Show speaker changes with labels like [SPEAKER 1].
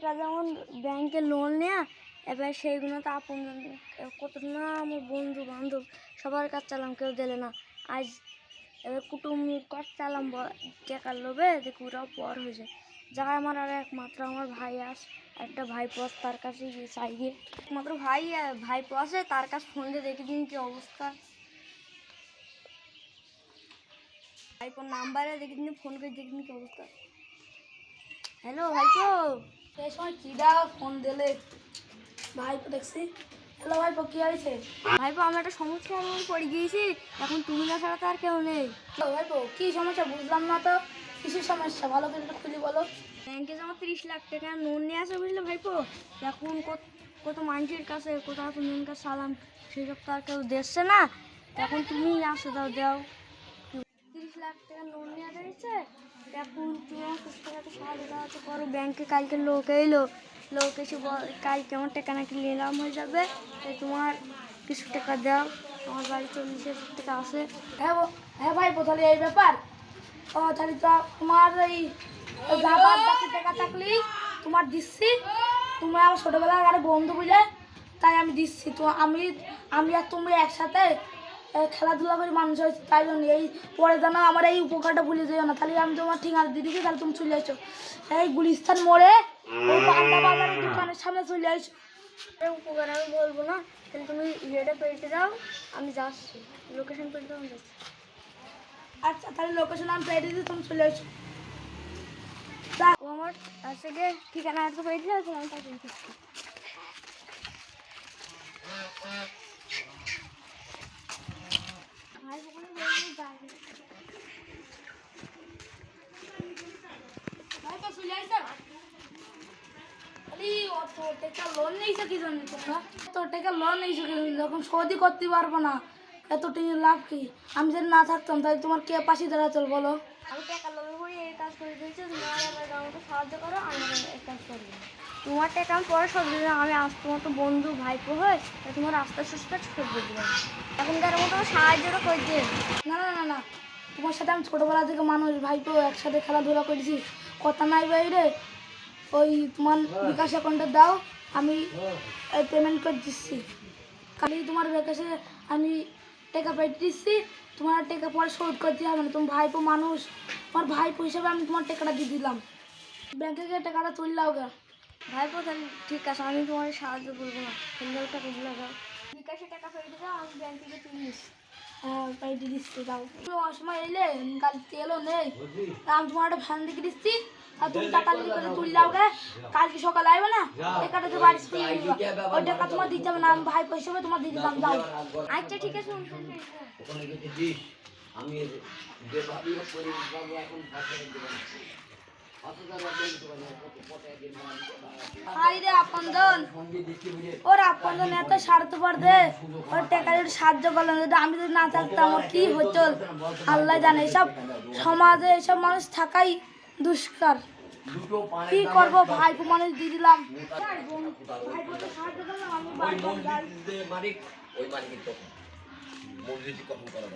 [SPEAKER 1] টাকা যেমন ব্যাংকে লোন নেয়া, এবার সেইগুলো তো আপন কত না আমার বন্ধু বান্ধব সবার কাছে চালাম, কেউ দিলে না। আজ এবার কুটুম কাজ চালাম টাকার লোভে, দেখি ওরাও পর হয়ে যায়। যারা আমার আর একমাত্র আমার ভাই একটা ভাই পস, তার কাছে গিয়ে চাই গিয়ে একমাত্র ভাই পসে তার কাছে ফোন দিয়ে দেখে দিন কি অবস্থা। ভাইপোর নাম্বারে দেখে দিন, ফোন করে দেখে দিন কি অবস্থা। হ্যালো ভাইপো,
[SPEAKER 2] এই সময় কি দাও ফোন দিলে? ভাইপো দেখছি। হ্যালো ভাইপো, কি হয়েছে?
[SPEAKER 1] ভাইপো আমি একটা সমস্যার মধ্যে পড়ে গিয়েছি, এখন তুমি না ছাড়া তো আর কেউ নেই।
[SPEAKER 2] ভাইপো কি সমস্যা বুঝলাম না তো, কিসের সমস্যা ভালো করে একটু খুলে বলো।
[SPEAKER 1] ব্যাংকে জমা 30 লাখ টাকা লোন নিয়ে আসে বুঝলে ভাইপো। এখন কত মানুষের কাছে, কত আপন কাছে সালাম, সেসব তো আর কেউ দিচ্ছে না। এখন তুমি আসো, দাও 30 লাখ টাকা লোন নেওয়া রয়েছে। এখন তুমি আমার টাকা সাহায্য করো। ব্যাংকে কালকে লোক এসে কালকে আমার টাকা নাকি নিলাম হয়ে যাবে, তাই তোমার কিছু টাকা দাও। আমার বাড়ি 40,000 টাকা আছে।
[SPEAKER 2] হ্যাঁ ভাইপো, তাহলে এই ব্যাপার। ও তাহলে তো তোমার এই টাকা থাকলি তোমার দিচ্ছি। তুমি আমার ছোটোবেলার আরে বন্ধু বুঝলে, তাই আমি দিচ্ছি। তো আমি আর তুমি একসাথে খেলাধুলা করে মানুষ হয়েছে, তাই জন্য এই পরে যেন আমার এই উপকারটা ভুলে যেও না। তাহলে আমি তোমার ঠিকানা দিয়ে দিচ্ছি, তাহলে তুমি চলে আসো এই গুলিস্তান মোড়ে ওই পান্ডা বাজারের দোকানের সামনে চলে আসো।
[SPEAKER 1] উপকার আমি বলবো না, তাহলে তুমি ইয়েটা পেয়ে দাও, আমি যাচ্ছি। লোকেশন পেয়ে দাও, আমি যাচ্ছি।
[SPEAKER 2] আচ্ছা তাহলে লোকেশন আমি পেয়ে দিচ্ছি, তুমি চলে আসো।
[SPEAKER 1] ও আমার কাছে গিয়ে ঠিকানা একটা পেয়ে দিলে আমি তাকে দিচ্ছি।
[SPEAKER 2] যখন সৌদি করতে পারবো না, এত টেনে লাভ কি? আমি যদি না থাকতাম তাহলে তোমার কে পাশে দাঁড়াতো বলো?
[SPEAKER 1] আমি টাকা লোভে পড়ি এই কাজ করে দিয়েছি, তুমি আমাকে সাহায্য করো, আমি এই কাজ করবো। তোমার টাকা আমি পরে সব দিলাম, আমি আজ তোমার তো বন্ধু ভাইপো হয়ে তোমার আস্তে সুস্থ সব দিয়ে দিলাম। এখনকার মতো সাহায্যটা করে দিয়ে।
[SPEAKER 2] না না না না, তোমার সাথে আমি ছোটোবেলা থেকে মানুষ ভাইপো একসাথে খেলাধুলা করেছি, কথা নাই বাইরে। ওই তোমার বিকাশ অ্যাকাউন্টে দাও, আমি পেমেন্ট করে দিচ্ছি। কালি তোমার বিকাশে আমি টাকা পেয়ে দিচ্ছি, তোমার টাকা পরে শোধ করতে হবে না। তুমি ভাইপো মানুষ, তোমার ভাইপো হিসাবে আমি তোমার টাকাটা দিয়ে দিলাম। ব্যাংকে গিয়ে টাকাটা তুললাও গা।
[SPEAKER 1] ভাইপো তাহলে ঠিক আছে, আমি তোমার সাহায্য করবো না, ফেললেও টাকা ভুলে যাও। বিকাশে টাকা ফেলে দেবো, আমি ব্যাংক থেকে তুলিস।
[SPEAKER 2] হ্যাঁ পেয়ে দিচ্ছি, দাও। তুমি অসময় এলে কাল তেলও নেই, আমি তোমার একটা ফ্যান দেখে দিচ্ছি, আর তুমি টাকা করে তুললাও গে। কালকে সকালে আসবে না, টাকাটা তো বাড়ি ওই টাকা তোমার দিতে হবে না, আমি ভাই পয়সা হবে তোমার দিয়ে দিলাম, দাও।
[SPEAKER 1] আচ্ছা ঠিক আছে,
[SPEAKER 3] আমি
[SPEAKER 2] ওর আপনজন এত স্বার্থপর দে, ওর টাকা যদি সাহায্য করলাম, যদি আমি যদি না থাকতাম ওর কি হতো আল্লাহ জানে। এসব সমাজে এসব মানুষ থাকাই দুষ্কার। কি করবো, ভাইপো মানুষ দিয়ে দিলাম।
[SPEAKER 3] ওই মসজিদ কখন করা